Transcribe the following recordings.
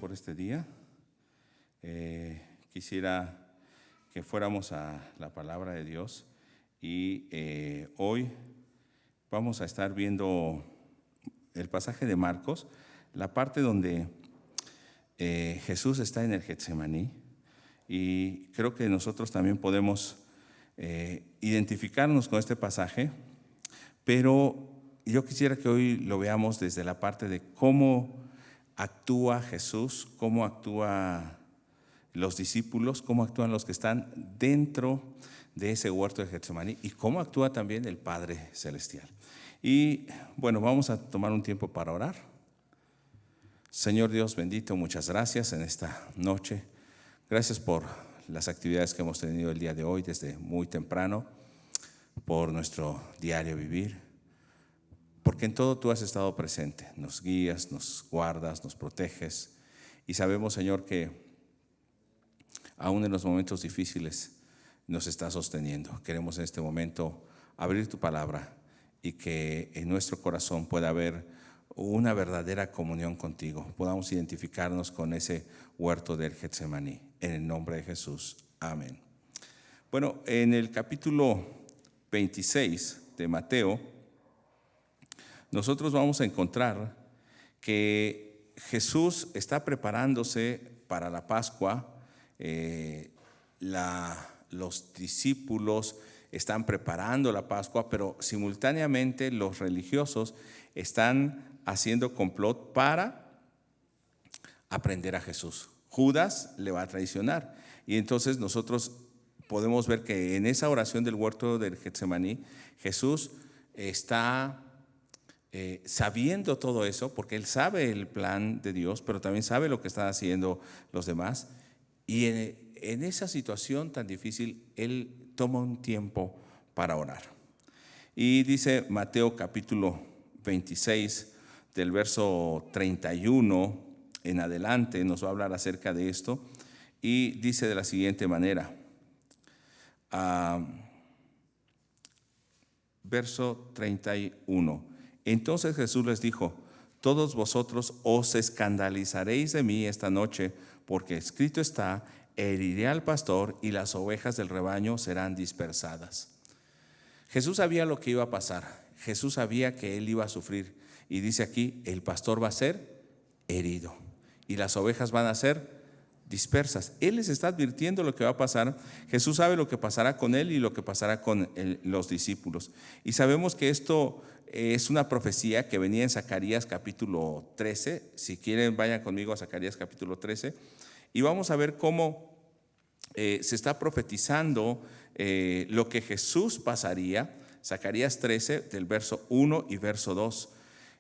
por este día. Quisiera que fuéramos a la palabra de Dios y hoy vamos a estar viendo el pasaje de Marcos, la parte donde Jesús está en el Getsemaní, y creo que nosotros también podemos identificarnos con este pasaje, pero yo quisiera que hoy lo veamos desde la parte de cómo actúa Jesús, cómo actúan los discípulos, cómo actúan los que están dentro de ese huerto de Getsemaní y cómo actúa también el Padre Celestial. Y bueno, vamos a tomar un tiempo para orar. Señor Dios bendito, muchas gracias en esta noche. Gracias por las actividades que hemos tenido el día de hoy desde muy temprano, por nuestro diario vivir, porque en todo tú has estado presente, nos guías, nos guardas, nos proteges, y sabemos, Señor, que aún en los momentos difíciles nos estás sosteniendo. Queremos en este momento abrir tu palabra y que en nuestro corazón pueda haber una verdadera comunión contigo, podamos identificarnos con ese huerto del Getsemaní, en el nombre de Jesús, amén. Bueno, en el capítulo 26 de Mateo, nosotros vamos a encontrar que Jesús está preparándose para la Pascua. Los discípulos están preparando la Pascua, pero simultáneamente los religiosos están haciendo complot para aprender a Jesús. Judas le va a traicionar, y entonces nosotros podemos ver que en esa oración del huerto del Getsemaní, Jesús está sabiendo todo eso, porque Él sabe el plan de Dios, pero también sabe lo que están haciendo los demás. Y en esa situación tan difícil, Él toma un tiempo para orar. Y dice Mateo capítulo 26, del verso 31 en adelante, nos va a hablar acerca de esto. Y dice de la siguiente manera, verso 31. Entonces Jesús les dijo: todos vosotros os escandalizaréis de mí esta noche, porque escrito está: heriré al pastor y las ovejas del rebaño serán dispersadas. Jesús sabía lo que iba a pasar. Jesús sabía que él iba a sufrir. Y dice aquí: el pastor va a ser herido y las ovejas van a ser dispersas. Él les está advirtiendo lo que va a pasar. Jesús sabe lo que pasará con él y lo que pasará con los discípulos. Y sabemos que esto es una profecía que venía en Zacarías capítulo 13. Si quieren, vayan conmigo a Zacarías capítulo 13 y vamos a ver cómo se está profetizando lo que Jesús pasaría. Zacarías 13, del verso 1 y verso 2,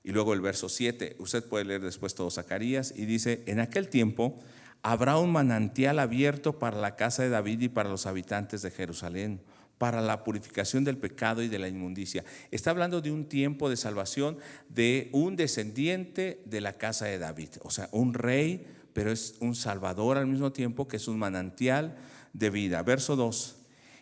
y luego el verso 7. Usted puede leer después todo Zacarías, y dice: en aquel tiempo habrá un manantial abierto para la casa de David y para los habitantes de Jerusalén, para la purificación del pecado y de la inmundicia. Está hablando de un tiempo de salvación de un descendiente de la casa de David, o sea, un rey, pero es un salvador al mismo tiempo, que es un manantial de vida. Verso 2.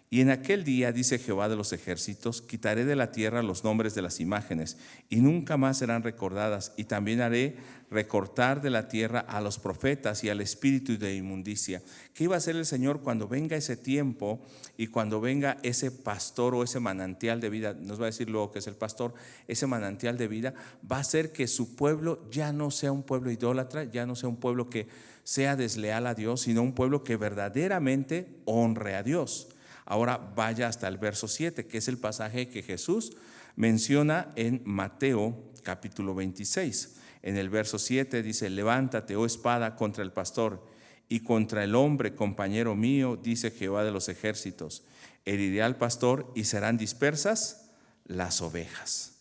Y en aquel día, dice Jehová de los ejércitos, quitaré de la tierra los nombres de las imágenes y nunca más serán recordadas, y también haré recortar de la tierra a los profetas y al espíritu de inmundicia. ¿Qué iba a hacer el Señor cuando venga ese tiempo y cuando venga ese pastor o ese manantial de vida? Nos va a decir luego que es el pastor. Ese manantial de vida va a hacer que su pueblo ya no sea un pueblo idólatra, ya no sea un pueblo que sea desleal a Dios, sino un pueblo que verdaderamente honre a Dios. Ahora vaya hasta el verso 7, que es el pasaje que Jesús menciona en Mateo capítulo 26. En el verso 7 dice: levántate, oh espada, contra el pastor y contra el hombre, compañero mío, dice Jehová de los ejércitos. Heriré al pastor y serán dispersas las ovejas.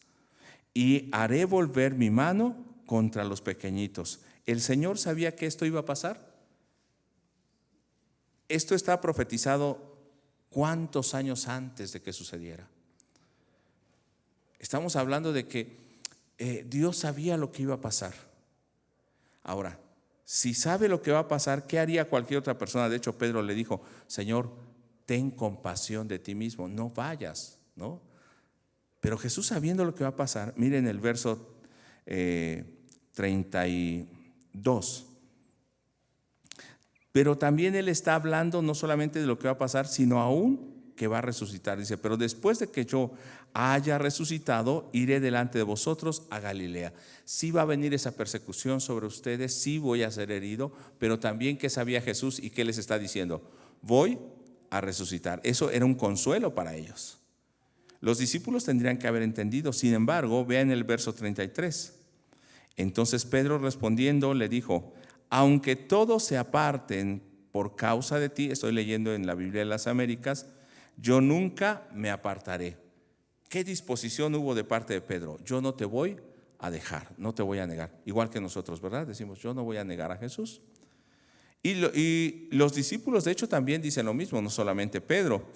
Y haré volver mi mano contra los pequeñitos. ¿El Señor sabía que esto iba a pasar? Esto está profetizado ¿cuántos años antes de que sucediera? Estamos hablando de que Dios sabía lo que iba a pasar. Ahora, si sabe lo que va a pasar, ¿qué haría cualquier otra persona? De hecho, Pedro le dijo: Señor, ten compasión de ti mismo, no vayas, ¿no? Pero Jesús, sabiendo lo que va a pasar, miren el verso 32. Pero también Él está hablando no solamente de lo que va a pasar, sino aún que va a resucitar. Dice, pero después de que yo haya resucitado, iré delante de vosotros a Galilea. Sí va a venir esa persecución sobre ustedes, sí voy a ser herido, pero también que sabía Jesús y que les está diciendo, voy a resucitar. Eso era un consuelo para ellos. Los discípulos tendrían que haber entendido. Sin embargo, vean el verso 33. Entonces Pedro respondiendo le dijo, aunque todos se aparten por causa de ti, estoy leyendo en la Biblia de las Américas, yo nunca me apartaré. ¿Qué disposición hubo de parte de Pedro? Yo no te voy a dejar, no te voy a negar. Igual que nosotros, ¿verdad? Decimos, yo no voy a negar a Jesús. Y los discípulos de hecho también dicen lo mismo, no solamente Pedro.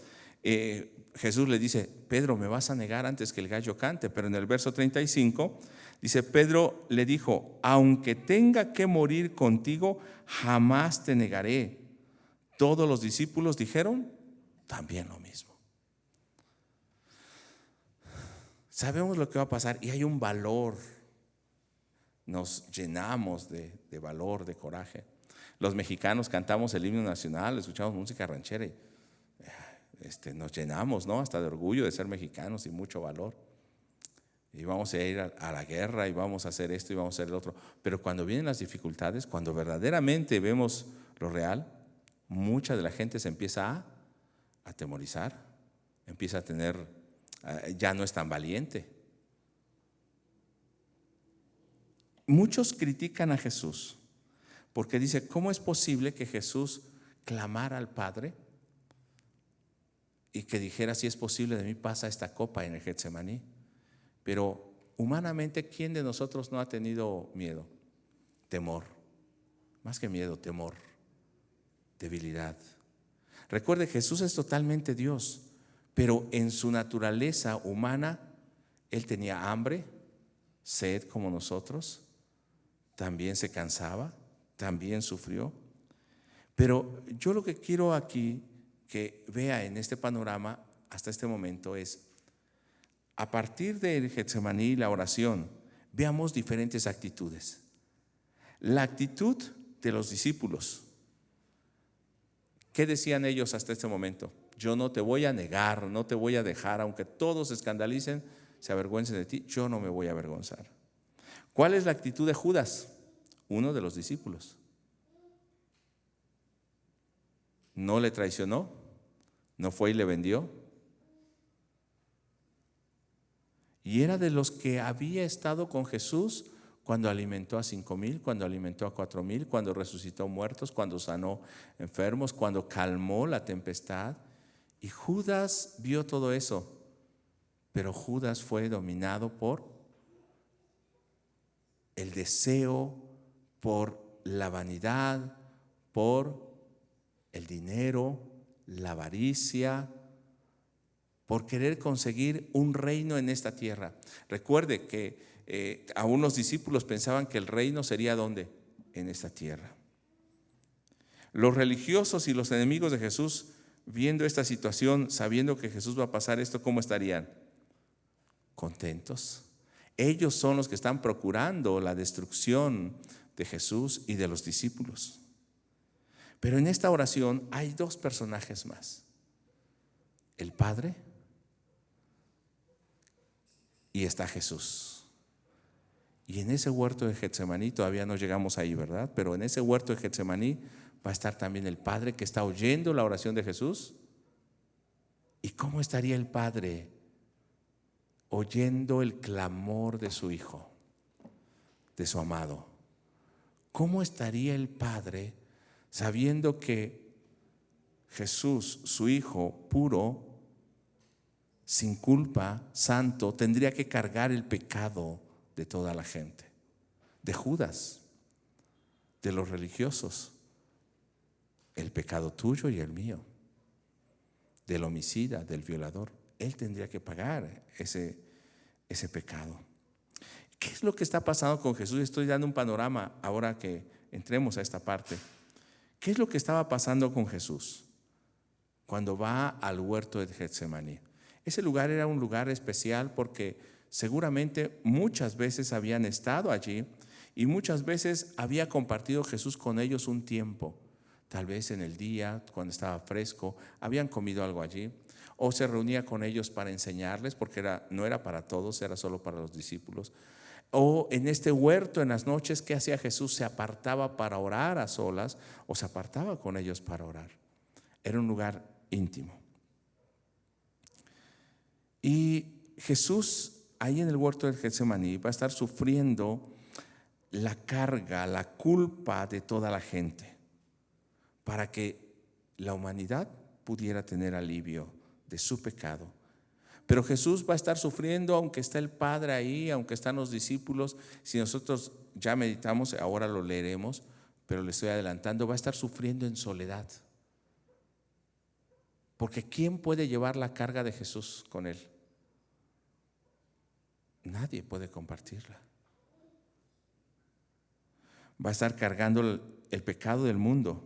Jesús le dice, Pedro, me vas a negar antes que el gallo cante. Pero en el verso 35 dice, Pedro le dijo, aunque tenga que morir contigo, jamás te negaré. Todos los discípulos dijeron también lo mismo. Sabemos lo que va a pasar y hay un valor. Nos llenamos de valor, de coraje. Los mexicanos cantamos el himno nacional, escuchamos música ranchera y nos llenamos, ¿no? Hasta de orgullo de ser mexicanos y mucho valor. Y vamos a ir a la guerra y vamos a hacer esto y vamos a hacer el otro. Pero cuando vienen las dificultades, cuando verdaderamente vemos lo real, mucha de la gente se empieza a atemorizar, empieza a tener, ya no es tan valiente. Muchos critican a Jesús porque dice, ¿cómo es posible que Jesús clamara al Padre y que dijera, si es posible de mí pasa esta copa en el Getsemaní? Pero humanamente, ¿quién de nosotros no ha tenido miedo? Temor, más que miedo, temor, debilidad. Recuerde, Jesús es totalmente Dios, pero en su naturaleza humana, Él tenía hambre, sed como nosotros, también se cansaba, también sufrió. Pero yo lo que quiero aquí que vea en este panorama hasta este momento es, a partir del Getsemaní, la oración, veamos diferentes actitudes. La actitud de los discípulos. ¿Qué decían ellos hasta este momento? Yo no te voy a negar, no te voy a dejar, aunque todos se escandalicen, se avergüencen de ti, yo no me voy a avergonzar. ¿Cuál es la actitud de Judas? Uno de los discípulos. No le traicionó, no fue y le vendió. Y era de los que había estado con Jesús cuando alimentó a 5,000, cuando alimentó a 4,000, cuando resucitó muertos, cuando sanó enfermos, cuando calmó la tempestad. Y Judas vio todo eso, pero Judas fue dominado por el deseo, por la vanidad, por el dinero, la avaricia, por querer conseguir un reino en esta tierra. Recuerde que aún los discípulos pensaban que el reino sería ¿dónde? En esta tierra. Los religiosos y los enemigos de Jesús, viendo esta situación, sabiendo que Jesús va a pasar esto, ¿cómo estarían? Contentos. Ellos son los que están procurando la destrucción de Jesús y de los discípulos. Pero en esta oración hay dos personajes más: el Padre y está Jesús. Y en ese huerto de Getsemaní, todavía no llegamos ahí, ¿verdad? Pero en ese huerto de Getsemaní va a estar también el Padre que está oyendo la oración de Jesús. ¿Y cómo estaría el Padre oyendo el clamor de su Hijo, de su amado? ¿Cómo estaría el Padre sabiendo que Jesús, su Hijo puro, sin culpa, santo, tendría que cargar el pecado de toda la gente? De Judas, de los religiosos, el pecado tuyo y el mío, del homicida, del violador. Él tendría que pagar ese pecado. ¿Qué es lo que está pasando con Jesús? Estoy dando un panorama ahora que entremos a esta parte. ¿Qué es lo que estaba pasando con Jesús cuando va al huerto de Getsemaní? Ese lugar era un lugar especial porque seguramente muchas veces habían estado allí y muchas veces había compartido Jesús con ellos un tiempo. tal vez en el día, cuando estaba fresco, habían comido algo allí, o se reunía con ellos para enseñarles, porque no era para todos, era solo para los discípulos. O en este huerto en las noches, ¿qué hacía Jesús? Se apartaba para orar a solas, o se apartaba con ellos para orar. Era un lugar íntimo. Y Jesús ahí en el huerto del Getsemaní va a estar sufriendo la carga, la culpa de toda la gente, para que la humanidad pudiera tener alivio de su pecado. Pero Jesús va a estar sufriendo, aunque está el Padre ahí, aunque están los discípulos. Si nosotros ya meditamos, ahora lo leeremos, pero le estoy adelantando, va a estar sufriendo en soledad. Porque ¿quién puede llevar la carga de Jesús con él? Nadie puede compartirla. Va a estar cargando el pecado del mundo,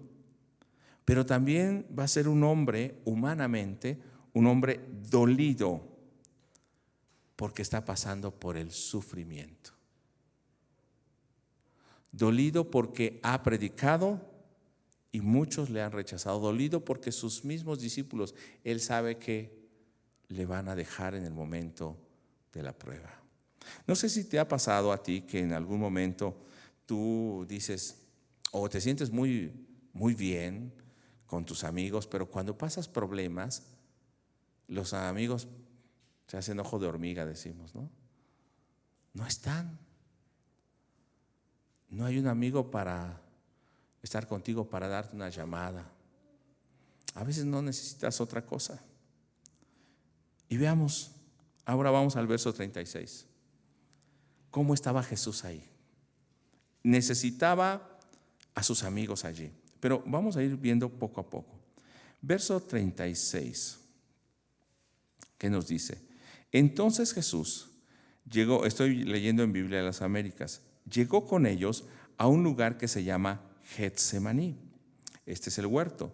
pero también va a ser un hombre, humanamente, un hombre dolido, porque está pasando por el sufrimiento. Dolido porque ha predicado y muchos le han rechazado. Dolido porque sus mismos discípulos, él sabe que le van a dejar en el momento de la prueba. No sé si te ha pasado a ti que en algún momento tú dices o te sientes muy, muy bien con tus amigos, pero cuando pasas problemas, los amigos se hacen ojo de hormiga, decimos, ¿no? No están. No hay un amigo para estar contigo, para darte una llamada. A veces no necesitas otra cosa. Y veamos, ahora vamos al verso 36. ¿Cómo estaba Jesús ahí? Necesitaba a sus amigos allí. Pero vamos a ir viendo poco a poco. Verso 36, ¿qué nos dice? Entonces Jesús llegó, estoy leyendo en Biblia de las Américas, llegó con ellos a un lugar que se llama Getsemaní. Este es el huerto,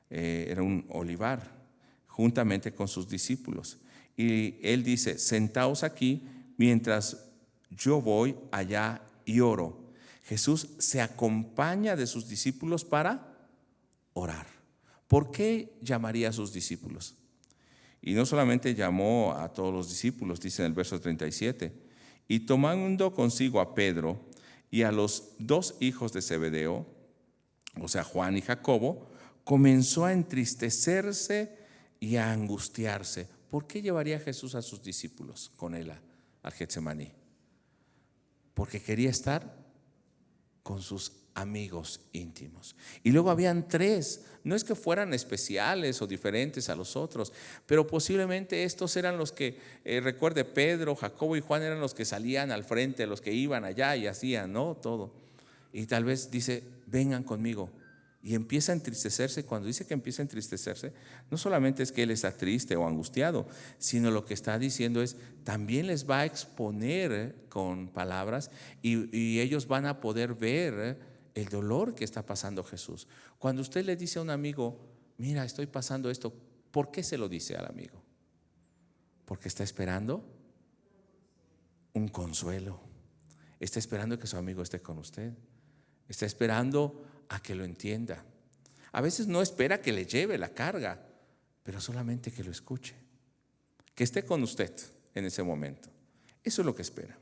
era un olivar, juntamente con sus discípulos. Y él dice, sentaos aquí mientras yo voy allá y oro. Jesús se acompaña de sus discípulos para orar. ¿Por qué llamaría a sus discípulos? Y no solamente llamó a todos los discípulos, dice en el verso 37, y tomando consigo a Pedro y a los dos hijos de Zebedeo, o sea, Juan y Jacobo, comenzó a entristecerse y a angustiarse. ¿Por qué llevaría Jesús a sus discípulos con él al Getsemaní? Porque quería estar con sus amigos íntimos. Y luego habían tres, no es que fueran especiales o diferentes a los otros, pero posiblemente estos eran los que, recuerde, Pedro, Jacobo y Juan eran los que salían al frente, los que iban allá y hacían, ¿no? Todo. Y tal vez dice, vengan conmigo. Y empieza a entristecerse. Cuando dice que empieza a entristecerse, no solamente es que él está triste o angustiado, sino lo que está diciendo es, también les va a exponer con palabras y ellos van a poder ver el dolor que está pasando Jesús. Cuando usted le dice a un amigo, mira, estoy pasando esto, ¿por qué se lo dice al amigo? Porque está esperando un consuelo. Está esperando que su amigo esté con usted. Está esperando a que lo entienda. A veces no espera que le lleve la carga, pero solamente que lo escuche, que esté con usted en ese momento. Eso es lo que espera.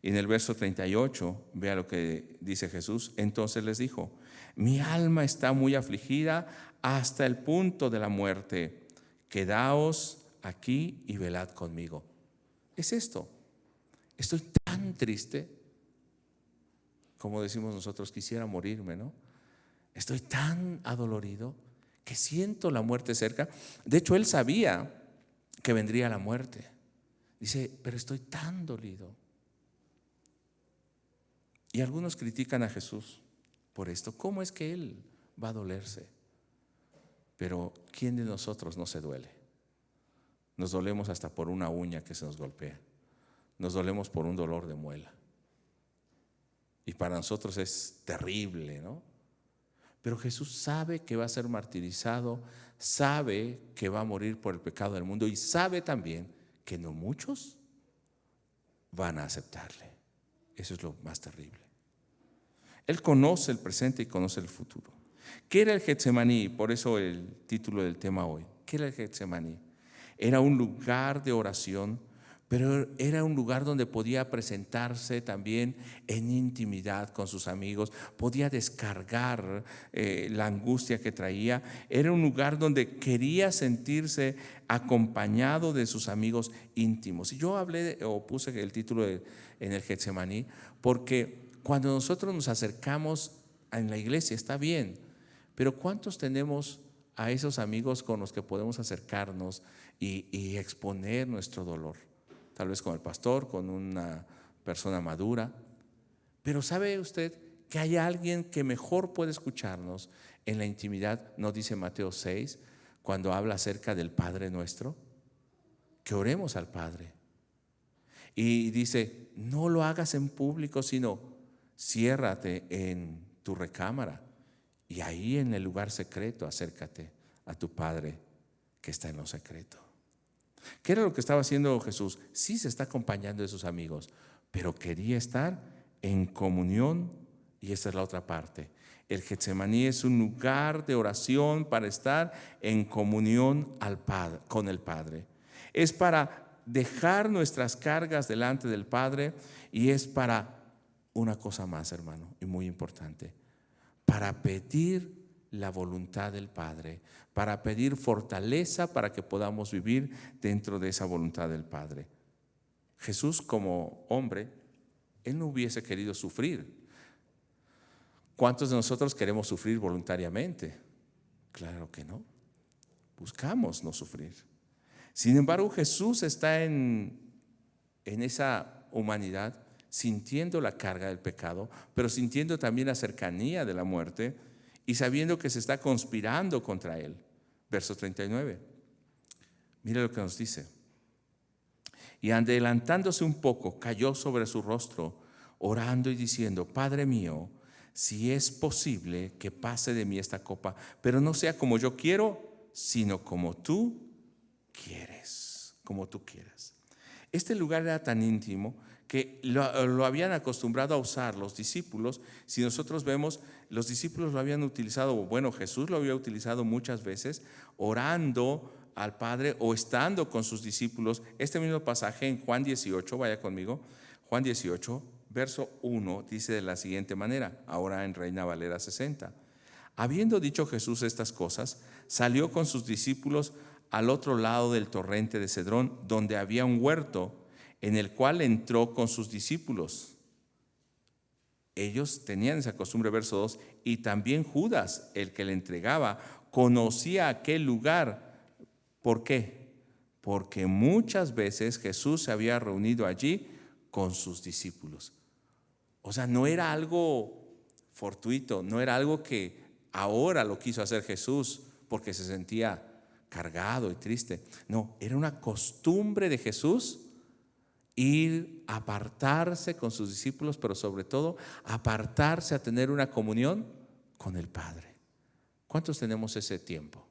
Y en el verso 38, vea lo que dice Jesús. Entonces les dijo, mi alma está muy afligida hasta el punto de la muerte. Quedaos aquí y velad conmigo. Es esto. Estoy tan triste, como decimos nosotros, quisiera morirme, ¿no? Estoy tan adolorido que siento la muerte cerca. De hecho, él sabía que vendría la muerte. Dice, pero estoy tan dolido. Y algunos critican a Jesús por esto. ¿Cómo es que él va a dolerse? Pero ¿quién de nosotros no se duele? Nos dolemos hasta por una uña que se nos golpea. Nos dolemos por un dolor de muela. Y para nosotros es terrible, ¿no? Pero Jesús sabe que va a ser martirizado, sabe que va a morir por el pecado del mundo y sabe también que no muchos van a aceptarle. Eso es lo más terrible. Él conoce el presente y conoce el futuro. ¿Qué era el Getsemaní? Por eso el título del tema hoy. ¿Qué era el Getsemaní? Era un lugar de oración, pero era un lugar donde podía presentarse también en intimidad con sus amigos, podía descargar la angustia que traía. Era un lugar donde quería sentirse acompañado de sus amigos íntimos. Y yo puse el título en el Getsemaní, porque cuando nosotros nos acercamos en la iglesia está bien, pero ¿cuántos tenemos a esos amigos con los que podemos acercarnos y exponer nuestro dolor? Tal vez con el pastor, con una persona madura. Pero ¿sabe usted que hay alguien que mejor puede escucharnos en la intimidad? ¿No dice Mateo 6, cuando habla acerca del Padre nuestro? Que oremos al Padre. Y dice, no lo hagas en público, sino ciérrate en tu recámara. Y ahí en el lugar secreto acércate a tu Padre que está en lo secreto. ¿Qué era lo que estaba haciendo Jesús? Sí, se está acompañando de sus amigos, pero quería estar en comunión, y esa es la otra parte. El Getsemaní es un lugar de oración para estar en comunión con el Padre. Es para dejar nuestras cargas delante del Padre, y es para una cosa más, hermano, y muy importante, para pedir la voluntad del Padre, para pedir fortaleza para que podamos vivir dentro de esa voluntad del Padre. Jesús, como hombre, Él no hubiese querido sufrir. ¿Cuántos de nosotros queremos sufrir voluntariamente? Claro que no. Buscamos no sufrir. Sin embargo, Jesús está en esa humanidad, sintiendo la carga del pecado, pero sintiendo también la cercanía de la muerte y sabiendo que se está conspirando contra Él. Verso 39. Mira lo que nos dice. Y adelantándose un poco, cayó sobre su rostro, orando y diciendo, Padre mío, si es posible que pase de mí esta copa, pero no sea como yo quiero, sino como tú quieres, como tú quieras. Este lugar era tan íntimo que lo habían acostumbrado a usar los discípulos. Si nosotros vemos, los discípulos lo habían utilizado, bueno, Jesús lo había utilizado muchas veces, orando al Padre o estando con sus discípulos. Este mismo pasaje en Juan 18, vaya conmigo, Juan 18, verso 1, dice de la siguiente manera, ahora en Reina Valera 60. Habiendo dicho Jesús estas cosas, salió con sus discípulos al otro lado del torrente de Cedrón, donde había un huerto, en el cual entró con sus discípulos. Ellos tenían esa costumbre, verso 2, y también Judas, el que le entregaba, conocía aquel lugar. ¿Por qué? Porque muchas veces Jesús se había reunido allí con sus discípulos. O sea, no era algo fortuito, no era algo que ahora lo quiso hacer Jesús porque se sentía cargado y triste. No, era una costumbre de Jesús ir a apartarse con sus discípulos, pero sobre todo apartarse a tener una comunión con el Padre. ¿Cuántos tenemos ese tiempo?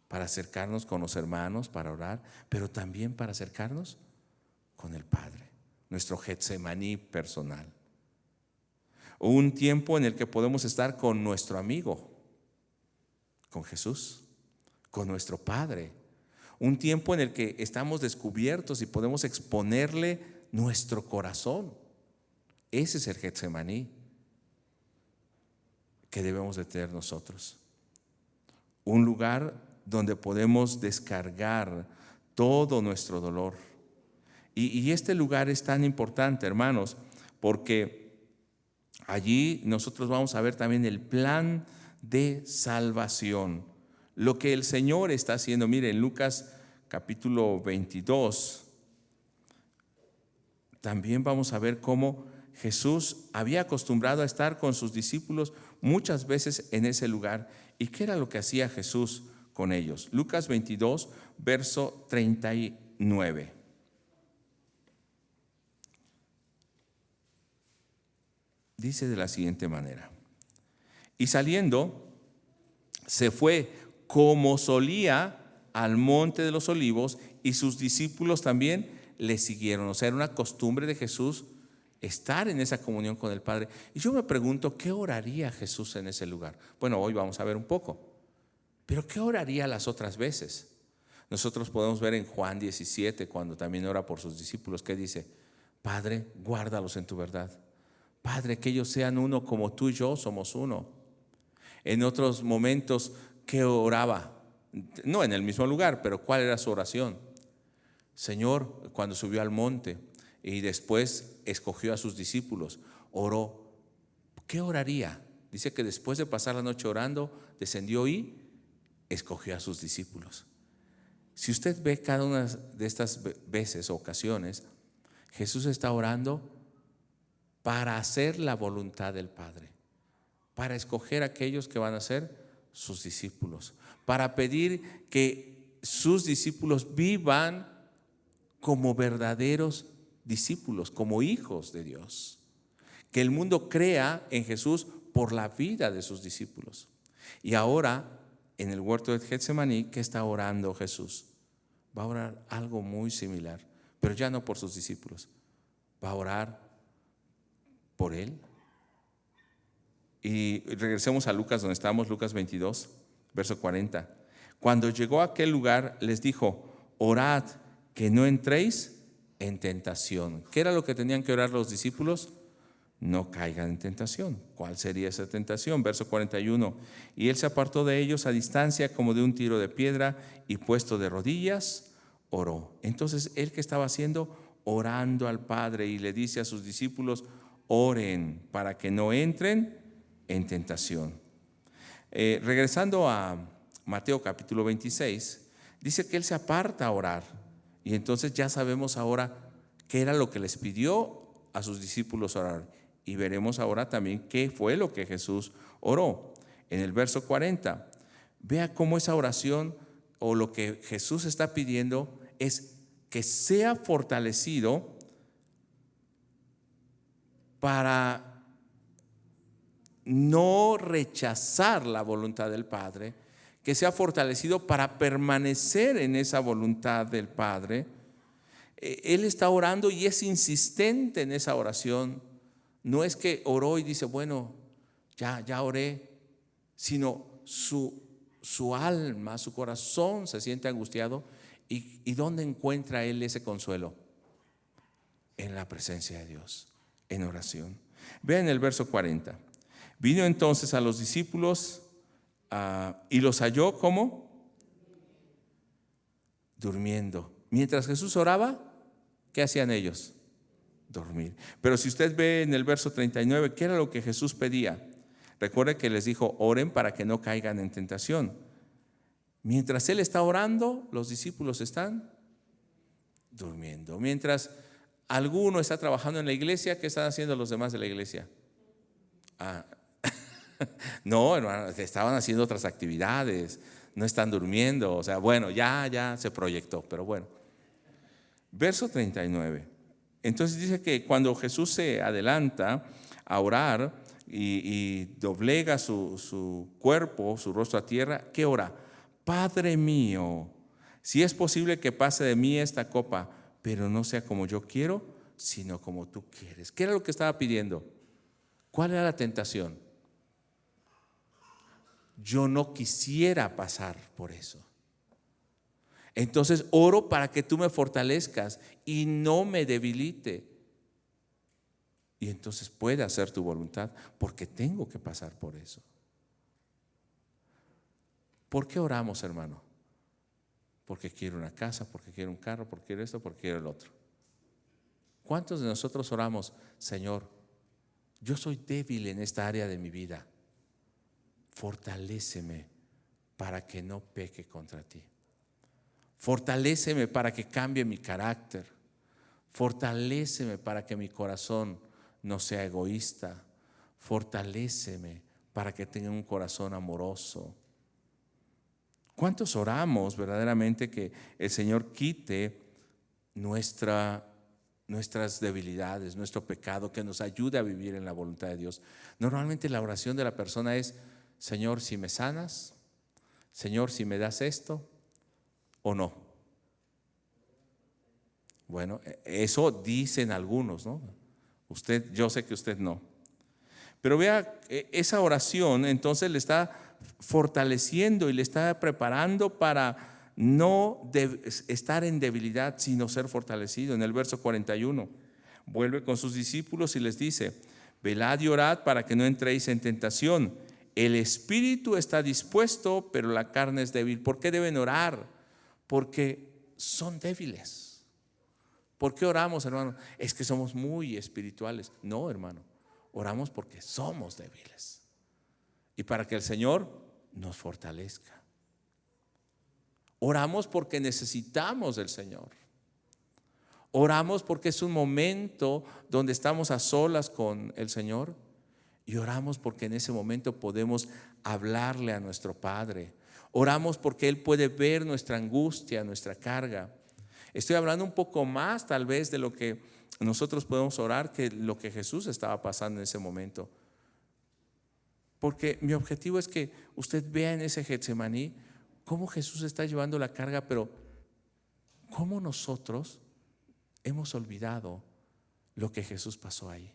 Para acercarnos con los hermanos, para orar, pero también para acercarnos con el Padre, nuestro Getsemaní personal. Un tiempo en el que podemos estar con nuestro amigo, con Jesús, con nuestro Padre. Un tiempo en el que estamos descubiertos y podemos exponerle nuestro corazón. Ese es el Getsemaní que debemos de tener nosotros. Un lugar donde podemos descargar todo nuestro dolor. Y este lugar es tan importante, hermanos, porque allí nosotros vamos a ver también el plan de salvación. Lo que el Señor está haciendo. Mire, en Lucas capítulo 22, también vamos a ver cómo Jesús había acostumbrado a estar con sus discípulos muchas veces en ese lugar. ¿Y qué era lo que hacía Jesús con ellos? Lucas 22, verso 39. Dice de la siguiente manera: y saliendo, se fue como solía al monte de los olivos, y sus discípulos también le siguieron. O sea, era una costumbre de Jesús estar en esa comunión con el Padre. Y yo me pregunto, ¿qué oraría Jesús en ese lugar? Bueno, hoy vamos a ver un poco, pero ¿qué oraría las otras veces? Nosotros podemos ver en Juan 17, cuando también ora por sus discípulos, que dice: Padre, guárdalos en tu verdad. Padre, que ellos sean uno como tú y yo somos uno. En otros momentos, ¿qué oraba? No en el mismo lugar, pero ¿cuál era su oración? Señor, cuando subió al monte y después escogió a sus discípulos, oró. ¿Qué oraría? Dice que después de pasar la noche orando, descendió y escogió a sus discípulos. Si usted ve cada una de estas veces o ocasiones, Jesús está orando para hacer la voluntad del Padre, para escoger a aquellos que van a ser sus discípulos, para pedir que sus discípulos vivan como verdaderos discípulos, como hijos de Dios. Que el mundo crea en Jesús por la vida de sus discípulos. Y ahora, en el huerto de Getsemaní, ¿qué está orando Jesús? Va a orar algo muy similar, pero ya no por sus discípulos. Va a orar por él. Y regresemos a Lucas, donde estamos, Lucas 22, verso 40. Cuando llegó a aquel lugar, les dijo: orad que no entréis en tentación. ¿Qué era lo que tenían que orar los discípulos? No caigan en tentación. ¿Cuál sería esa tentación? Verso 41. Y él se apartó de ellos a distancia como de un tiro de piedra, y puesto de rodillas, oró. Entonces, ¿él qué estaba haciendo? Orando al Padre, y le dice a sus discípulos: oren para que no entren en tentación. Regresando a Mateo capítulo 26, dice que él se aparta a orar. Y entonces ya sabemos ahora qué era lo que les pidió a sus discípulos orar. Y veremos ahora también qué fue lo que Jesús oró. En el verso 40, vea cómo esa oración, o lo que Jesús está pidiendo, es que sea fortalecido para no rechazar la voluntad del Padre, que sea fortalecido para permanecer en esa voluntad del Padre. Él está orando y es insistente en esa oración. No es que oró y dice: bueno, ya oré, sino su alma, su corazón se siente angustiado. ¿Y dónde encuentra él ese consuelo? En la presencia de Dios, en oración. Vean el verso 40. Vino entonces a los discípulos y los halló ¿cómo? Durmiendo. Mientras Jesús oraba, ¿qué hacían ellos? Dormir. Pero si usted ve en el verso 39, ¿qué era lo que Jesús pedía? Recuerde que les dijo: oren para que no caigan en tentación. Mientras él está orando, los discípulos están durmiendo. Mientras alguno está trabajando en la iglesia, ¿qué están haciendo los demás de la iglesia? No, hermano, estaban haciendo otras actividades, no están durmiendo. O sea, bueno, ya se proyectó, pero bueno. Verso 39. Entonces dice que cuando Jesús se adelanta a orar y doblega su cuerpo, su rostro a tierra, ¿qué ora? Padre mío, si es posible que pase de mí esta copa, pero no sea como yo quiero, sino como tú quieres. ¿Qué era lo que estaba pidiendo? ¿Cuál era la tentación? Yo no quisiera pasar por eso. Entonces oro para que tú me fortalezcas y no me debilite. Y entonces pueda hacer tu voluntad, porque tengo que pasar por eso. ¿Por qué oramos, hermano? Porque quiero una casa, porque quiero un carro, porque quiero esto, porque quiero el otro. ¿Cuántos de nosotros oramos: Señor, yo soy débil en esta área de mi vida, fortaléceme para que no peque contra ti? Fortaléceme para que cambie mi carácter. Fortaléceme para que mi corazón no sea egoísta. Fortaléceme para que tenga un corazón amoroso. ¿Cuántos oramos verdaderamente que el Señor quite nuestras debilidades, nuestro pecado, que nos ayude a vivir en la voluntad de Dios? Normalmente la oración de la persona es: Señor, si me sanas, Señor, si me das esto, ¿o no? Bueno, eso dicen algunos, ¿no? Yo sé que usted no. Pero vea, esa oración entonces le está fortaleciendo y le está preparando para no estar en debilidad, sino ser fortalecido. En el verso 41, vuelve con sus discípulos y les dice: velad y orad para que no entréis en tentación. El espíritu está dispuesto, pero la carne es débil. ¿Por qué deben orar? Porque son débiles. ¿Por qué oramos, hermano? Es que somos muy espirituales. No, hermano. Oramos porque somos débiles y para que el Señor nos fortalezca. Oramos porque necesitamos del Señor. Oramos porque es un momento donde estamos a solas con el Señor, y oramos porque en ese momento podemos hablarle a nuestro Padre. Oramos porque Él puede ver nuestra angustia, nuestra carga. Estoy hablando un poco más tal vez de lo que nosotros podemos orar que lo que Jesús estaba pasando en ese momento. Porque mi objetivo es que usted vea en ese Getsemaní cómo Jesús está llevando la carga, pero cómo nosotros hemos olvidado lo que Jesús pasó ahí.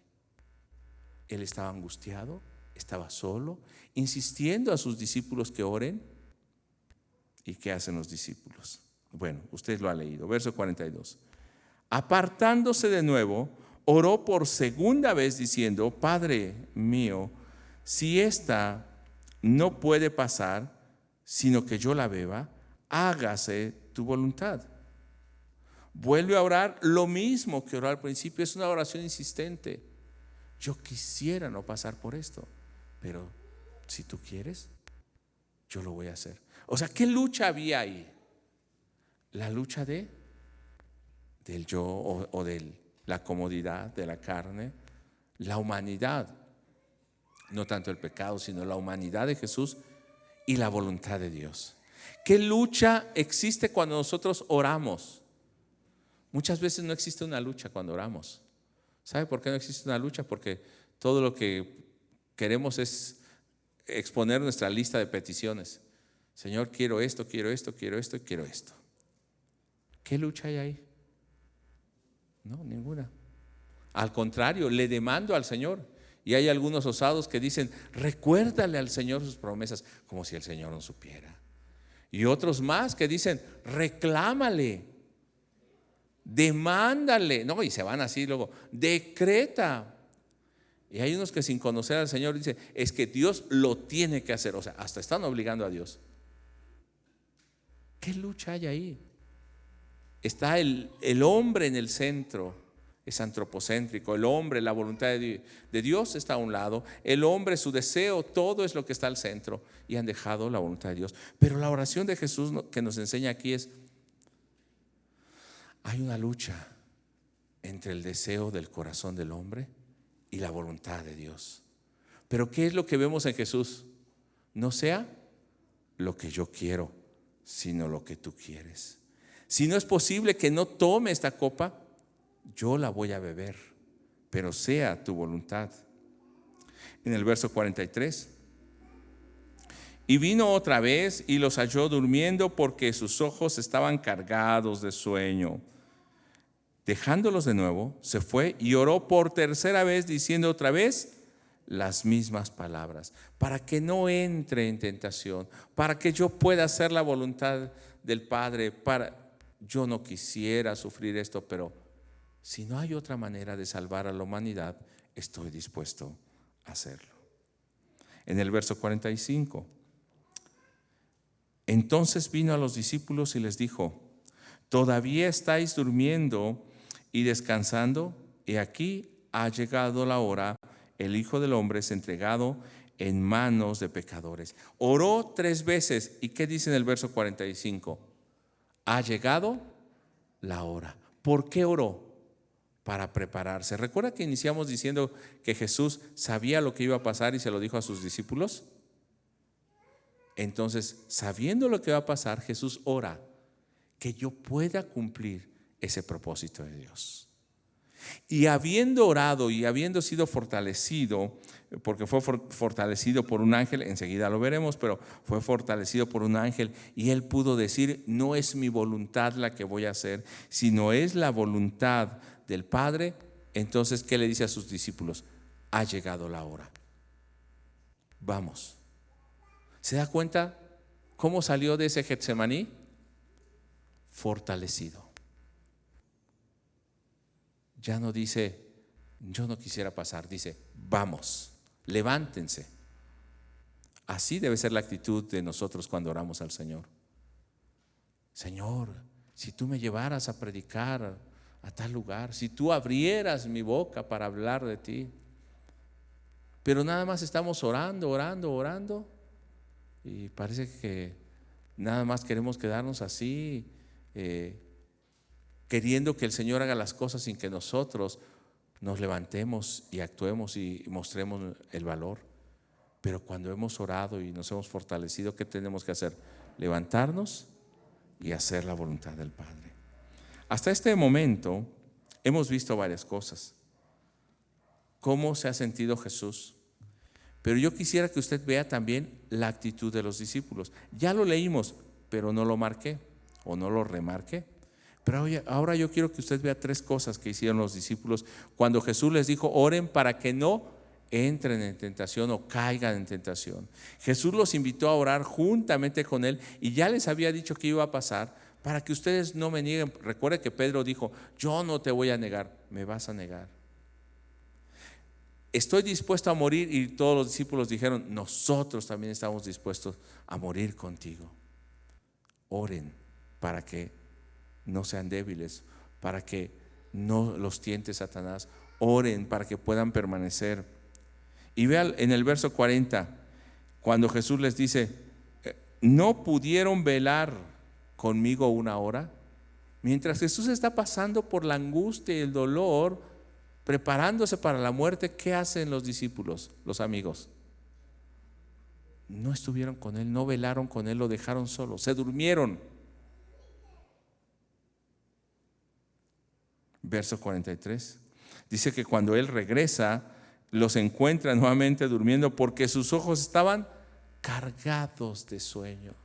Él estaba angustiado, estaba solo, insistiendo a sus discípulos que oren. ¿Y qué hacen los discípulos? Bueno, usted lo ha leído, verso 42. Apartándose de nuevo, oró por segunda vez diciendo: Padre mío, si esta no puede pasar, sino que yo la beba, hágase tu voluntad. Vuelve a orar lo mismo que oró al principio. Es una oración insistente. Yo quisiera no pasar por esto, pero si tú quieres, yo lo voy a hacer. O sea, ¿qué lucha había ahí? La lucha del yo o de la comodidad de la carne, la humanidad, no tanto el pecado, sino la humanidad de Jesús y la voluntad de Dios. ¿Qué lucha existe cuando nosotros oramos? Muchas veces no existe una lucha cuando oramos. ¿Sabe por qué no existe una lucha? Porque todo lo que queremos es exponer nuestra lista de peticiones. Señor, quiero esto, quiero esto, quiero esto y quiero esto. ¿Qué lucha hay ahí? No, ninguna. Al contrario, le demando al Señor. Y hay algunos osados que dicen: recuérdale al Señor sus promesas, como si el Señor no supiera. Y otros más que dicen: reclámale, demándale. No, y se van así luego: decreta. Y hay unos que sin conocer al Señor dicen: es que Dios lo tiene que hacer. O sea, hasta están obligando a Dios. ¿Qué lucha hay ahí? Está el hombre en el centro. Es antropocéntrico. El hombre, la voluntad de Dios está a un lado. El hombre, su deseo, todo es lo que está al centro. Y han dejado la voluntad de Dios. Pero la oración de Jesús que nos enseña aquí es: hay una lucha entre el deseo del corazón del hombre y la voluntad de Dios. Pero ¿qué es lo que vemos en Jesús? No sea lo que yo quiero, sino lo que tú quieres. Si no es posible que no tome esta copa, yo la voy a beber, pero sea tu voluntad. En el verso 43, y vino otra vez y los halló durmiendo, porque sus ojos estaban cargados de sueño. Dejándolos de nuevo, se fue y oró por tercera vez, diciendo otra vez las mismas palabras, para que no entre en tentación, para que yo pueda hacer la voluntad del Padre. Yo no quisiera sufrir esto, pero si no hay otra manera de salvar a la humanidad, estoy dispuesto a hacerlo. En el verso 45, entonces vino a los discípulos y les dijo: ¿todavía estáis durmiendo y descansando? Y aquí ha llegado la hora, el Hijo del Hombre es entregado en manos de pecadores. Oró 3 veces. ¿Y qué dice en el verso 45? Ha llegado la hora. ¿Por qué oró? Para prepararse. ¿Recuerda que iniciamos diciendo que Jesús sabía lo que iba a pasar y se lo dijo a sus discípulos? Entonces, sabiendo lo que va a pasar, Jesús ora que yo pueda cumplir ese propósito de Dios. Y habiendo orado y habiendo sido fortalecido, porque fue fortalecido por un ángel, enseguida lo veremos, pero fue fortalecido por un ángel, y él pudo decir: no es mi voluntad la que voy a hacer, sino es la voluntad del Padre. Entonces, ¿qué le dice a sus discípulos? Ha llegado la hora. Vamos. ¿Se da cuenta cómo salió de ese Getsemaní? Fortalecido. Ya no dice, yo no quisiera pasar, dice, vamos, levántense. Así debe ser la actitud de nosotros cuando oramos al Señor. Señor, si tú me llevaras a predicar a tal lugar, si tú abrieras mi boca para hablar de ti. Pero nada más estamos orando, y parece que nada más queremos quedarnos así, queriendo que el Señor haga las cosas sin que nosotros nos levantemos y actuemos y mostremos el valor. Pero cuando hemos orado y nos hemos fortalecido, ¿qué tenemos que hacer? Levantarnos y hacer la voluntad del Padre. Hasta este momento hemos visto varias cosas. ¿Cómo se ha sentido Jesús? Pero yo quisiera que usted vea también la actitud de los discípulos. Ya lo leímos, pero no lo marqué o no lo remarqué. Pero ahora yo quiero que usted vea tres cosas que hicieron los discípulos cuando Jesús les dijo, oren para que no entren en tentación o caigan en tentación. Jesús los invitó a orar juntamente con él y ya les había dicho que iba a pasar para que ustedes no me nieguen. Recuerde que Pedro dijo, yo no te voy a negar, me vas a negar. Estoy dispuesto a morir, y todos los discípulos dijeron, nosotros también estamos dispuestos a morir contigo. Oren para que no sean débiles, para que no los tiente Satanás. Oren para que puedan permanecer. Y vean en el verso 40, cuando Jesús les dice, ¿no pudieron velar conmigo una hora? Mientras Jesús está pasando por la angustia y el dolor, preparándose para la muerte, ¿qué hacen los discípulos, los amigos? No estuvieron con él, no velaron con él, lo dejaron solo, se durmieron. Verso 43 dice que cuando él regresa, los encuentra nuevamente durmiendo porque sus ojos estaban cargados de sueño.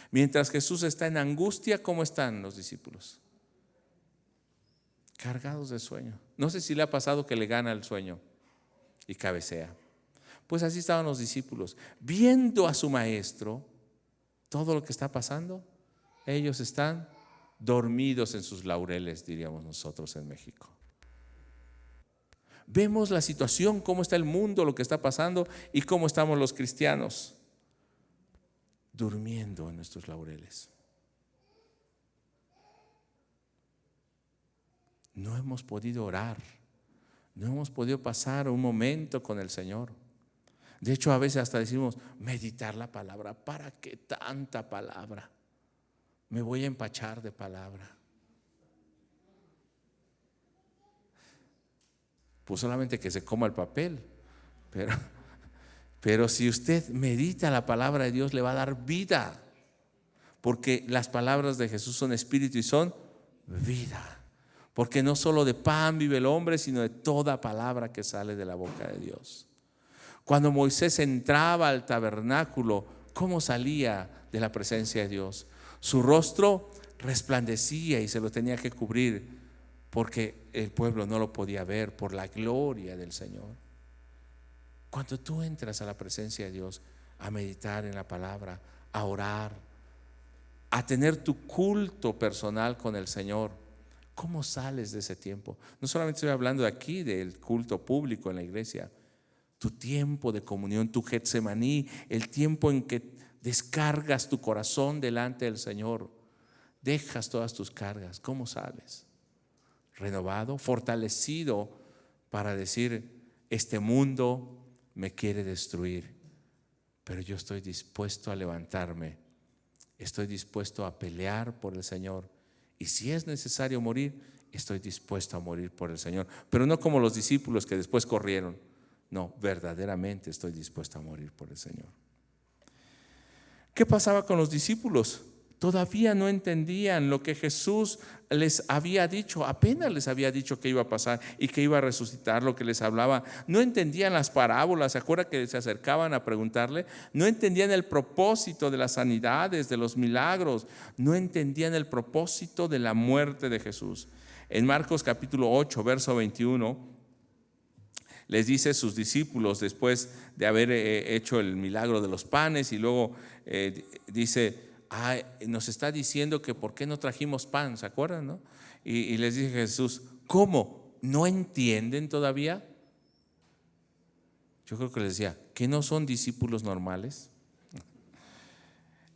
Mientras Jesús está en angustia, ¿cómo están los discípulos? Cargados de sueño. No sé si le ha pasado que le gana el sueño y cabecea. Pues así estaban los discípulos, viendo a su maestro todo lo que está pasando. Ellos están dormidos en sus laureles, diríamos nosotros en México. Vemos la situación, cómo está el mundo, lo que está pasando y cómo estamos los cristianos, durmiendo en nuestros laureles. No hemos podido orar, no hemos podido pasar un momento con el Señor. De hecho, a veces hasta decimos, meditar la palabra. ¿Para qué tanta palabra? Me voy a empachar de palabra. Pues solamente que se coma el papel. Pero si usted medita la palabra de Dios, le va a dar vida. Porque las palabras de Jesús son espíritu y son vida. Porque no solo de pan vive el hombre, sino de toda palabra que sale de la boca de Dios. Cuando Moisés entraba al tabernáculo, ¿cómo salía de la presencia de Dios? Su rostro resplandecía y se lo tenía que cubrir porque el pueblo no lo podía ver por la gloria del Señor. Cuando tú entras a la presencia de Dios, a meditar en la palabra, a orar, a tener tu culto personal con el Señor, ¿cómo sales de ese tiempo? No solamente estoy hablando de aquí del culto público en la iglesia, tu tiempo de comunión, tu Getsemaní, el tiempo en que descargas tu corazón delante del Señor, dejas todas tus cargas. ¿Cómo sales? Renovado, fortalecido para decir, este mundo me quiere destruir, pero yo estoy dispuesto a levantarme, estoy dispuesto a pelear por el Señor, y si es necesario morir, estoy dispuesto a morir por el Señor, pero no como los discípulos que después corrieron. No, verdaderamente estoy dispuesto a morir por el Señor. ¿Qué pasaba con los discípulos? Todavía no entendían lo que Jesús les había dicho. Apenas les había dicho que iba a pasar y que iba a resucitar, lo que les hablaba. No entendían las parábolas. ¿Se acuerdan que se acercaban a preguntarle? No entendían el propósito de las sanidades, de los milagros. No entendían el propósito de la muerte de Jesús. En Marcos capítulo 8, verso 21, les dice a sus discípulos después de haber hecho el milagro de los panes, y luego dice, nos está diciendo que por qué no trajimos pan, ¿se acuerdan, no? Y les dice Jesús, ¿cómo? ¿No entienden todavía? Yo creo que les decía, ¿que no son discípulos normales?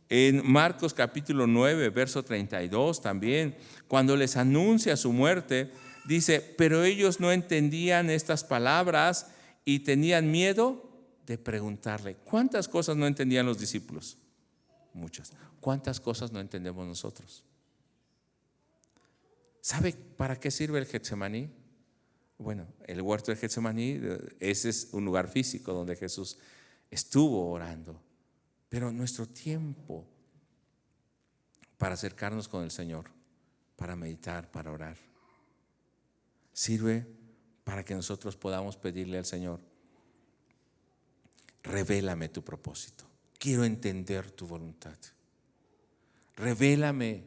En Marcos capítulo 9, verso 32 también, cuando les anuncia su muerte, dice, pero ellos no entendían estas palabras y tenían miedo de preguntarle. ¿Cuántas cosas no entendían los discípulos? Muchas. ¿Cuántas cosas no entendemos nosotros? ¿Sabe para qué sirve el Getsemaní? Bueno, el huerto de Getsemaní, ese es un lugar físico donde Jesús estuvo orando. Pero nuestro tiempo para acercarnos con el Señor, para meditar, para orar, sirve para que nosotros podamos pedirle al Señor, revélame tu propósito, quiero entender tu voluntad, revélame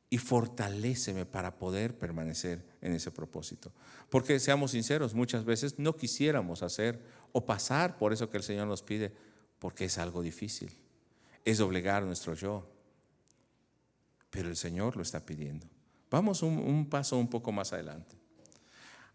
y fortaléceme para poder permanecer en ese propósito. Porque seamos sinceros, muchas veces no quisiéramos hacer o pasar por eso que el Señor nos pide, porque es algo difícil, es doblegar nuestro yo, pero el Señor lo está pidiendo. Vamos un paso un poco más adelante.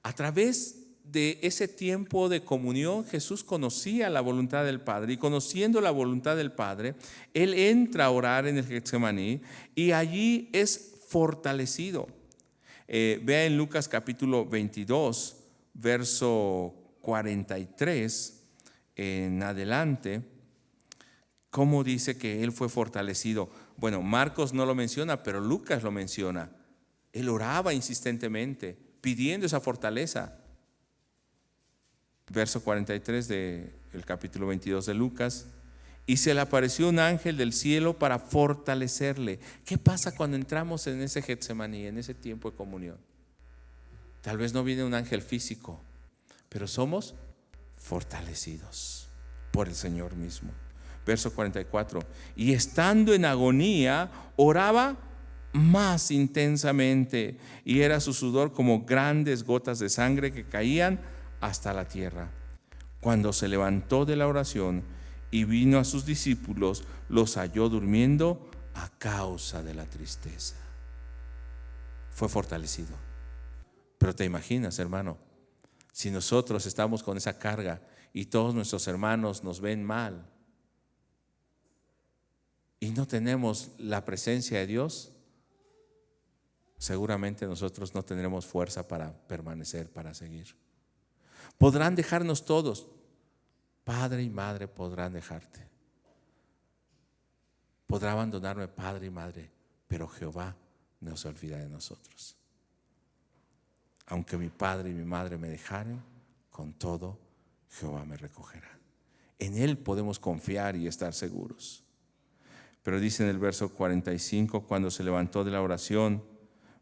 A través de ese tiempo de comunión, Jesús conocía la voluntad del Padre, y conociendo la voluntad del Padre, Él entra a orar en el Getsemaní y allí es fortalecido. Vea en Lucas capítulo 22, verso 43 en adelante, cómo dice que Él fue fortalecido. Bueno, Marcos no lo menciona, pero Lucas lo menciona. Él oraba insistentemente, pidiendo esa fortaleza. Verso 43 del capítulo 22 de Lucas. Y se le apareció un ángel del cielo para fortalecerle. ¿Qué pasa cuando entramos en ese Getsemaní, en ese tiempo de comunión? Tal vez no viene un ángel físico, pero somos fortalecidos por el Señor mismo. Verso 44. Y estando en agonía, oraba más intensamente, y era su sudor como grandes gotas de sangre que caían hasta la tierra. Cuando se levantó de la oración y vino a sus discípulos, los halló durmiendo a causa de la tristeza. Fue fortalecido. Pero te imaginas, hermano, si nosotros estamos con esa carga y todos nuestros hermanos nos ven mal y no tenemos la presencia de Dios, seguramente nosotros no tendremos fuerza para permanecer, para seguir. Podrán dejarnos todos, padre y madre podrán dejarte, podrá abandonarme padre y madre, pero Jehová no se olvida de nosotros. Aunque mi padre y mi madre me dejaren, con todo Jehová me recogerá. En Él podemos confiar y estar seguros. Pero dice en el verso 45, cuando se levantó de la oración,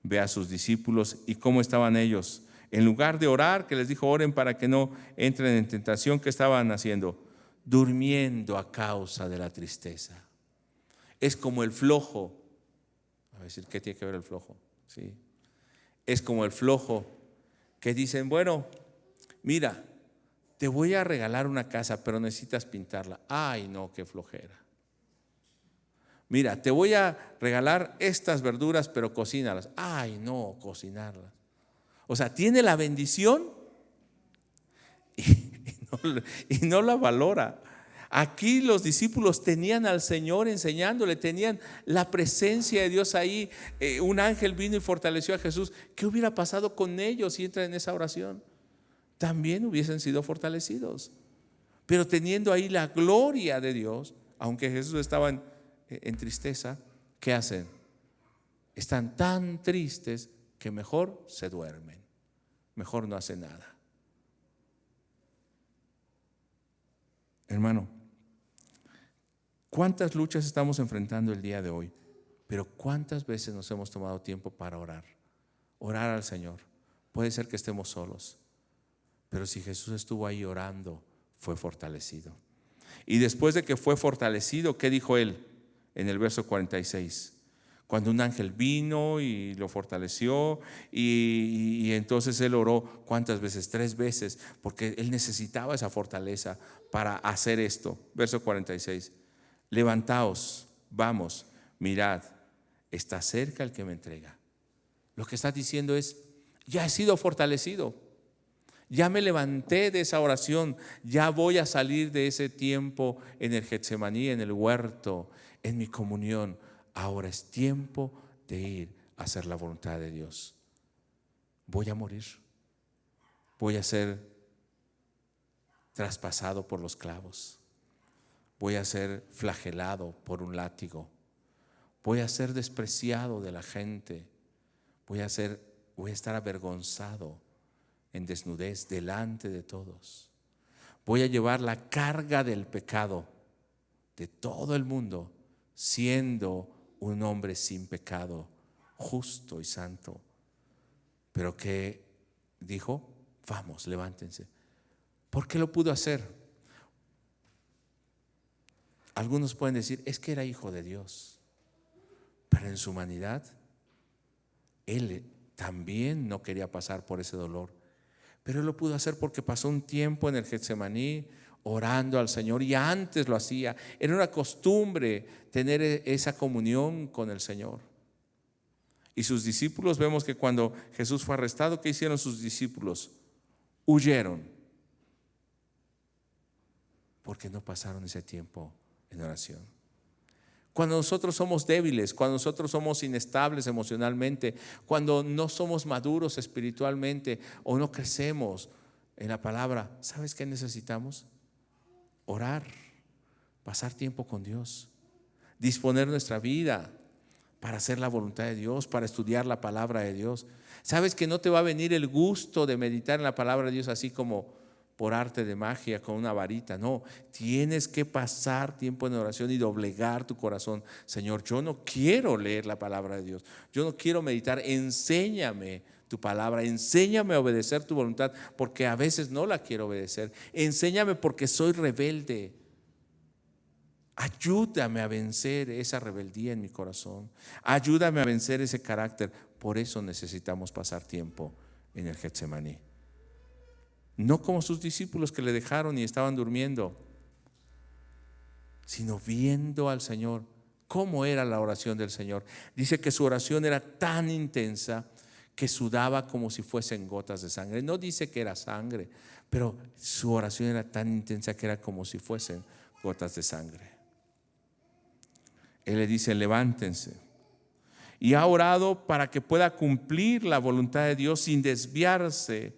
ve a sus discípulos y cómo estaban ellos. En lugar de orar, que les dijo oren para que no entren en tentación, ¿qué estaban haciendo? Durmiendo a causa de la tristeza. Es como el flojo. A decir, ¿qué tiene que ver el flojo? Sí. Es como el flojo que dicen, bueno, mira, te voy a regalar una casa, pero necesitas pintarla. Ay, no, qué flojera. Mira, te voy a regalar estas verduras, pero cocínalas. Ay, no, cocinarlas. O sea, tiene la bendición y no la valora. Aquí los discípulos tenían al Señor enseñándole, tenían la presencia de Dios ahí. Un ángel vino y fortaleció a Jesús. ¿Qué hubiera pasado con ellos si entran en esa oración? También hubiesen sido fortalecidos. Pero teniendo ahí la gloria de Dios, aunque Jesús estaba en tristeza, ¿qué hacen? Están tan tristes que mejor se duermen, mejor no hacen nada. Hermano, ¿cuántas luchas estamos enfrentando el día de hoy? Pero ¿cuántas veces nos hemos tomado tiempo para orar? Orar al Señor. Puede ser que estemos solos, pero si Jesús estuvo ahí orando, fue fortalecido. Y después de que fue fortalecido, ¿qué dijo Él? En el verso 46. Cuando un ángel vino y lo fortaleció y entonces él oró, ¿cuántas veces? 3 veces, porque él necesitaba esa fortaleza para hacer esto. Verso 46, levantaos, vamos, mirad, está cerca el que me entrega. Lo que está diciendo es, ya he sido fortalecido, ya me levanté de esa oración, ya voy a salir de ese tiempo en el Getsemaní, en el huerto, en mi comunión. Ahora es tiempo de ir a hacer la voluntad de Dios. Voy a morir, voy a ser traspasado por los clavos, voy a ser flagelado por un látigo, voy a ser despreciado de la gente, voy a estar avergonzado en desnudez delante de todos. Voy a llevar la carga del pecado de todo el mundo, siendo un hombre sin pecado, justo y santo. Pero ¿qué dijo? Vamos, levántense. ¿Por qué lo pudo hacer? Algunos pueden decir, es que era hijo de Dios, pero en su humanidad él también no quería pasar por ese dolor. Pero él lo pudo hacer porque pasó un tiempo en el Getsemaní orando al Señor, y antes lo hacía. Era una costumbre tener esa comunión con el Señor. Y sus discípulos, vemos que cuando Jesús fue arrestado, ¿qué hicieron sus discípulos? Huyeron, porque no pasaron ese tiempo en oración. Cuando nosotros somos débiles, cuando nosotros somos inestables emocionalmente, cuando no somos maduros espiritualmente o no crecemos en la palabra, ¿sabes qué necesitamos? Orar, pasar tiempo con Dios, disponer nuestra vida para hacer la voluntad de Dios, para estudiar la palabra de Dios. ¿Sabes que no te va a venir el gusto de meditar en la palabra de Dios así como por arte de magia con una varita? No, tienes que pasar tiempo en oración y doblegar tu corazón. Señor, yo no quiero leer la palabra de Dios, yo no quiero meditar, enséñame tu palabra, enséñame a obedecer tu voluntad, porque a veces no la quiero obedecer. Enséñame porque soy rebelde. Ayúdame a vencer esa rebeldía en mi corazón, ayúdame a vencer ese carácter. Por eso necesitamos pasar tiempo en el Getsemaní. No como sus discípulos que le dejaron y estaban durmiendo, sino viendo al Señor. ¿Cómo era la oración del Señor? Dice que su oración era tan intensa que sudaba como si fuesen gotas de sangre. No dice que era sangre, pero su oración era tan intensa que era como si fuesen gotas de sangre. Él le dice, levántense. Y ha orado para que pueda cumplir la voluntad de Dios sin desviarse.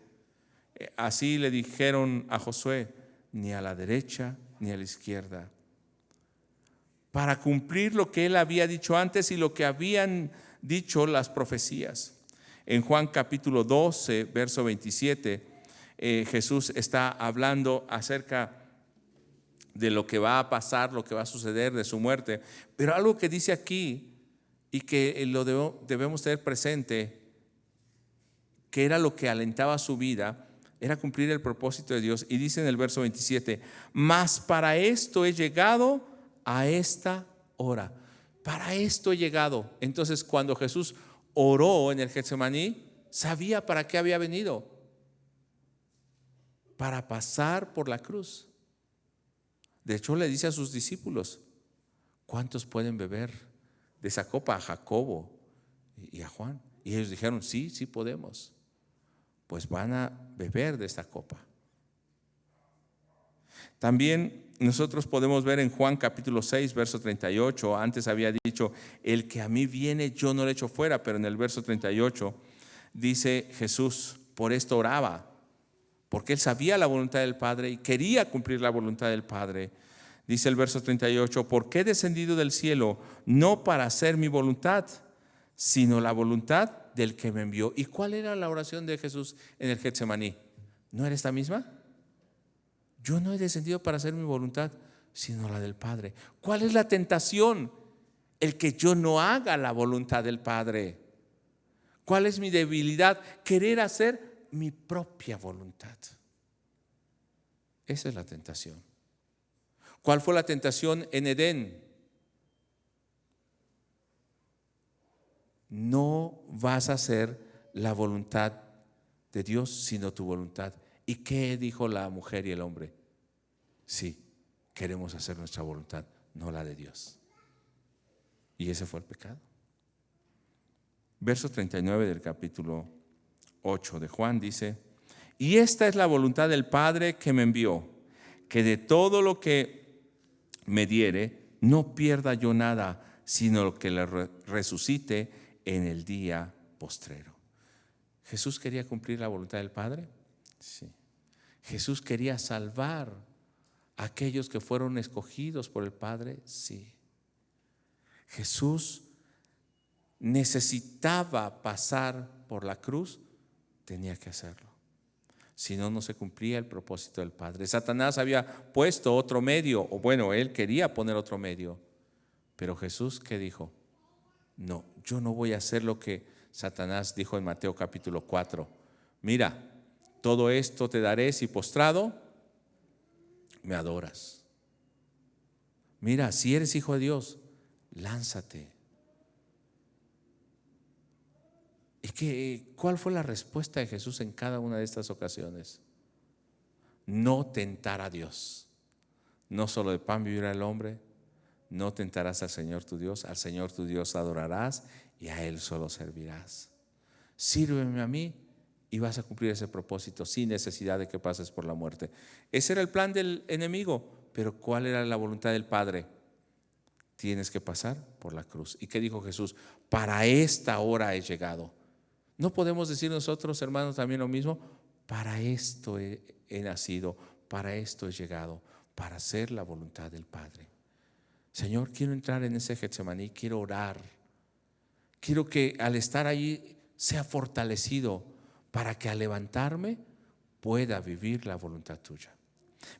Así le dijeron a Josué, ni a la derecha ni a la izquierda, para cumplir lo que él había dicho antes y lo que habían dicho las profecías. En Juan capítulo 12, verso 27, Jesús está hablando acerca de lo que va a pasar, lo que va a suceder, de su muerte. Pero algo que dice aquí y que lo debemos tener presente, que era lo que alentaba su vida, era cumplir el propósito de Dios. Y dice en el verso 27, mas para esto he llegado a esta hora. Para esto he llegado. Entonces, cuando Jesús oró en el Getsemaní, sabía para qué había venido. Para pasar por la cruz. De hecho, le dice a sus discípulos, ¿cuántos pueden beber de esa copa? A Jacobo y a Juan. Y ellos dijeron, sí, sí podemos. Pues van a beber de esta copa. También nosotros podemos ver en Juan capítulo 6, verso 38, antes había dicho, el que a mí viene yo no le echo fuera, pero en el verso 38 dice Jesús, por esto oraba, porque él sabía la voluntad del Padre y quería cumplir la voluntad del Padre. Dice el verso 38, porque he descendido del cielo no para hacer mi voluntad, sino la voluntad del que me envió. ¿Y cuál era la oración de Jesús en el Getsemaní? ¿No era esta misma? Yo no he descendido para hacer mi voluntad, sino la del Padre. ¿Cuál es la tentación? El que yo no haga la voluntad del Padre. ¿Cuál es mi debilidad? Querer hacer mi propia voluntad. Esa es la tentación. ¿Cuál fue la tentación en Edén? no vas a hacer la voluntad de Dios, sino tu voluntad. ¿Y qué dijo la mujer y el hombre? Sí, queremos hacer nuestra voluntad, no la de Dios. Y ese fue el pecado. Verso 39 del capítulo 8 de Juan dice: y esta es la voluntad del Padre que me envió, que de todo lo que me diere, no pierda yo nada, sino lo que le resucite en el día postrero. ¿Jesús quería cumplir la voluntad del Padre? Sí. ¿Jesús quería salvar a aquellos que fueron escogidos por el Padre? Sí. Jesús necesitaba pasar por la cruz, tenía que hacerlo. Si no, no se cumplía el propósito del Padre. Satanás había puesto otro medio, o bueno, él quería poner otro medio. Pero Jesús, ¿qué dijo? No, yo no voy a hacer lo que Satanás dijo en Mateo capítulo 4. Mira, todo esto te daré si postrado me adoras. Mira, si eres hijo de Dios, lánzate. ¿Y cuál fue la respuesta de Jesús en cada una de estas ocasiones? No tentar a Dios. No solo de pan vivirá el hombre. No tentarás al Señor tu Dios adorarás y a Él solo servirás. Sírveme a mí y vas a cumplir ese propósito sin necesidad de que pases por la muerte. Ese era el plan del enemigo, pero ¿cuál era la voluntad del Padre? Tienes que pasar por la cruz. ¿Y qué dijo Jesús? Para esta hora he llegado. ¿No podemos decir nosotros, hermanos, también lo mismo? Para esto he nacido, para esto he llegado, para hacer la voluntad del Padre. Señor, quiero entrar en ese Getsemaní, quiero orar. Quiero que al estar allí sea fortalecido para que al levantarme pueda vivir la voluntad tuya.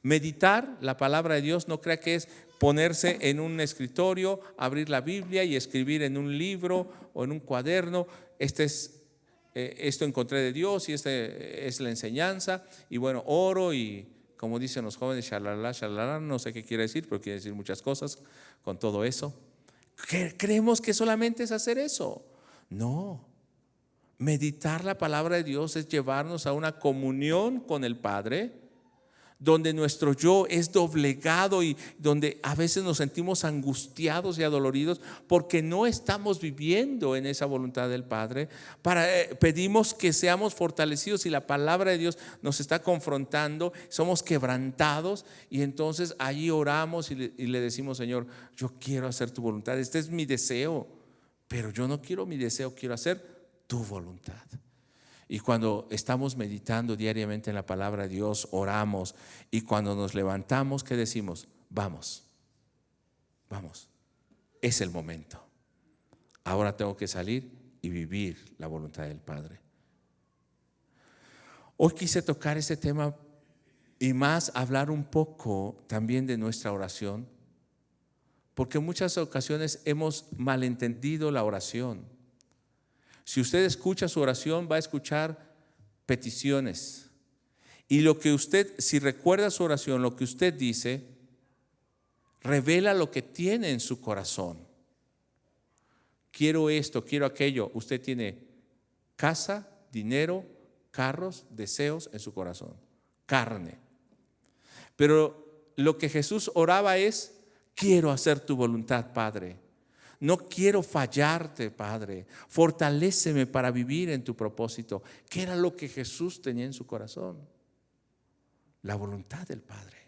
Meditar la palabra de Dios, no crea que es ponerse en un escritorio, abrir la Biblia y escribir en un libro o en un cuaderno. Esto encontré de Dios y esta es la enseñanza. Y bueno, oro y como dicen los jóvenes, shalala, shalala, no sé qué quiere decir, pero quiere decir muchas cosas con todo eso. Creemos que solamente es hacer eso. No. Meditar la palabra de Dios es llevarnos a una comunión con el Padre, donde nuestro yo es doblegado y donde a veces nos sentimos angustiados y adoloridos porque no estamos viviendo en esa voluntad del Padre. Pedimos que seamos fortalecidos y la palabra de Dios nos está confrontando, somos quebrantados y entonces allí oramos y le decimos: Señor, yo quiero hacer tu voluntad, este es mi deseo, pero yo no quiero mi deseo, quiero hacer tu voluntad. Y cuando estamos meditando diariamente en la palabra de Dios, oramos, y cuando nos levantamos, ¿qué decimos? Vamos, es el momento. Ahora tengo que salir y vivir la voluntad del Padre. Hoy quise tocar ese tema y más hablar un poco también de nuestra oración, porque en muchas ocasiones hemos malentendido la oración. Si usted escucha su oración, va a escuchar peticiones. Y lo que usted, si recuerda su oración, lo que usted dice, revela lo que tiene en su corazón. Quiero esto, quiero aquello. Usted tiene casa, dinero, carros, deseos en su corazón, carne. Pero lo que Jesús oraba es: quiero hacer tu voluntad, Padre. No quiero fallarte, Padre. Fortaléceme para vivir en tu propósito. ¿Qué era lo que Jesús tenía en su corazón? La voluntad del Padre.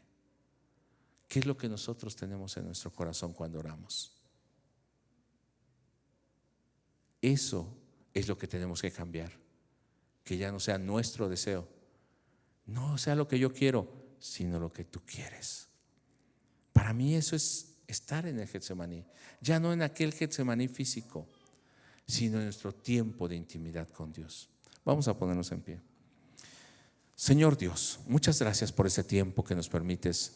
¿Qué es lo que nosotros tenemos en nuestro corazón cuando oramos? Eso es lo que tenemos que cambiar. Que ya no sea nuestro deseo, no sea lo que yo quiero, sino lo que tú quieres. Para mí eso es estar en el Getsemaní, ya no en aquel Getsemaní físico, sino en nuestro tiempo de intimidad con Dios. Vamos a ponernos en pie. Señor Dios, muchas gracias por ese tiempo que nos permites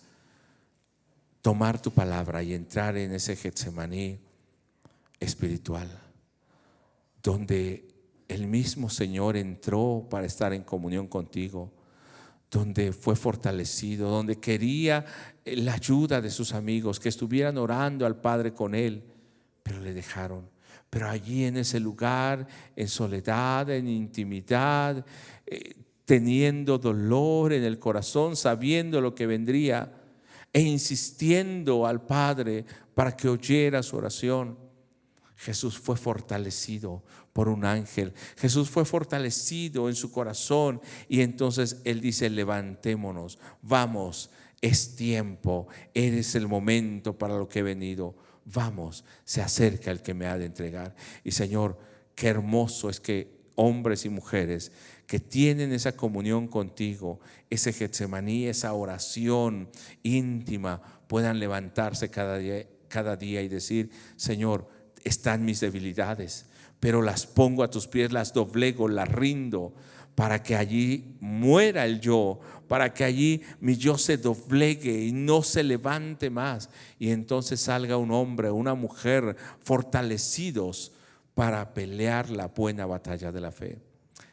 tomar tu palabra y entrar en ese Getsemaní espiritual, donde el mismo Señor entró para estar en comunión contigo, donde fue fortalecido, donde quería la ayuda de sus amigos que estuvieran orando al Padre con él, pero le dejaron. Pero allí en ese lugar, en soledad, en intimidad, teniendo dolor en el corazón, sabiendo lo que vendría e insistiendo al Padre para que oyera su oración, Jesús fue fortalecido por un ángel. Jesús fue fortalecido en su corazón y entonces Él dice: levantémonos, vamos, es tiempo, eres el momento para lo que he venido. Vamos, se acerca el que me ha de entregar. Y Señor, qué hermoso es que hombres y mujeres que tienen esa comunión contigo, ese Getsemaní, esa oración íntima, puedan levantarse cada día y decir: Señor, están mis debilidades, pero las pongo a tus pies, las doblego, las rindo, para que allí muera el yo, para que allí mi yo se doblegue y no se levante más, y entonces salga un hombre o una mujer fortalecidos para pelear la buena batalla de la fe.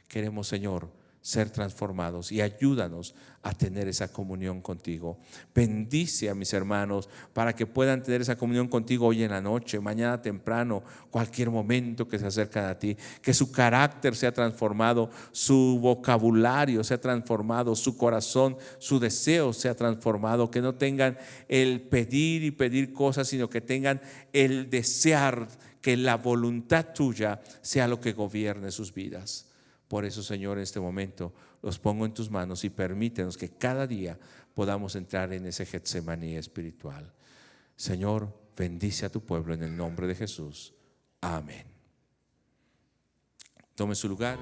Queremos, Señor, ser transformados y ayúdanos a tener esa comunión contigo. Bendice a mis hermanos para que puedan tener esa comunión contigo hoy en la noche, mañana temprano, cualquier momento que se acercan a ti. Que su carácter sea transformado, su vocabulario sea transformado, su corazón, su deseo sea transformado. Que no tengan el pedir y pedir cosas, sino que tengan el desear que la voluntad tuya sea lo que gobierne sus vidas. Por eso, Señor, en este momento los pongo en tus manos y permítenos que cada día podamos entrar en ese Getsemaní espiritual. Señor, bendice a tu pueblo en el nombre de Jesús. Amén. Tome su lugar.